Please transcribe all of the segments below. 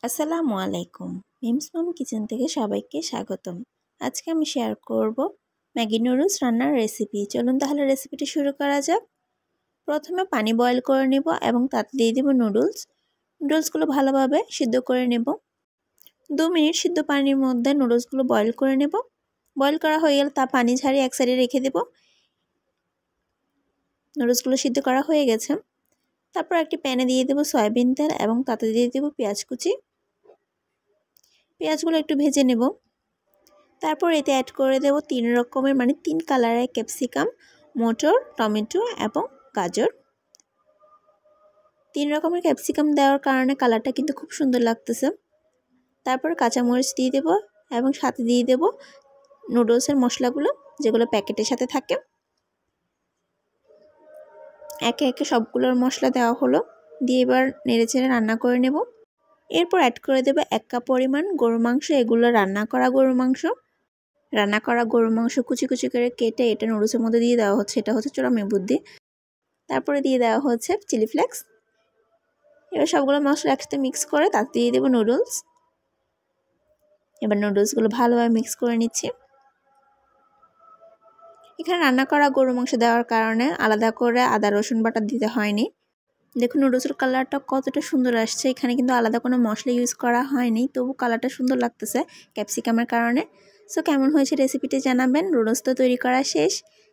আসসালামু আলাইকুম। মিমস মম কিচেন থেকে সবাইকে স্বাগতম। আজকে আমি শেয়ার করব ম্যাগি নুডলস রান্নার রেসিপি। চলুন তাহলে রেসিপিটি শুরু করা যাক। প্রথমে পানি বয়েল করে নেব এবং তাতে দিয়ে দেব নুডলসগুলো ভালোভাবে সিদ্ধ করে নেব। 2 মিনিট সিদ্ধ পানির মধ্যে নুডলসগুলো বয়েল করে নেব। বয়েল করা হয়ে গেলে তা পানি ঝরিয়ে এক সাইডে রেখে দেব। নুডলসগুলো সিদ্ধ করা হয়ে গেছে। তারপর একটি প্যানে দিয়ে দেব সয়াবিন তেল এবং তাতে দিয়ে দেব পেঁয়াজ কুচি। পেঁয়াজগুলো একটু ভেজে নেব। তারপর এতে অ্যাড করে দেব 3 রকমের 3 কালারের ক্যাপসিকাম, মটর, টমেটো এবং গাজর। 3 রকমের ক্যাপসিকাম দেওয়ার কারণে কালারটা কিন্তু খুব সুন্দর লাগতেছে। তারপর কাঁচামরিচ দিয়ে দেব এবং সাথে দিয়ে দেব নুডলসের মশলাগুলো, যেগুলো প্যাকেটের সাথে থাকে। একে একে সবগুলোর মশলা দেওয়া হলো, দিয়ে এবার নেড়েচেড়ে রান্না করে নেব। এরপর অ্যাড করে দেব 1 কাপ পরিমাণ গরুর মাংস। এগুলো রান্না করা গরুর মাংস কুচি কুচি করে কেটে এটা নুডলসের মধ্যে দিয়ে দেওয়া হচ্ছে। এটা হচ্ছে চূড়াময় বুদ্ধি। তারপরে দিয়ে দেওয়া হচ্ছে চিলি ফ্লেক্স। এবার সবগুলো মশলা একসাথে মিক্স করে তাতে দিয়ে দেবো নুডলস। এবার নুডলসগুলো ভালোভাবে মিক্স করে নিচ্ছি। এখানে রান্না করা গরুর মাংস দেওয়ার কারণে আলাদা করে আদা রসুন বাটা দিতে হয়নি। দেখুন নুডলসের কালারটা কতটা সুন্দর আসছে। এখানে কিন্তু আলাদা কোনো মশলা ইউজ করা হয়নি, তবু কালারটা সুন্দর লাগতেছে ক্যাপসিকামের কারণে। সো কেমন হয়েছে রেসিপিটি জানাবেন। নুডলস তো তৈরি করা শেষ।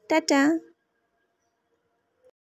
টাটা।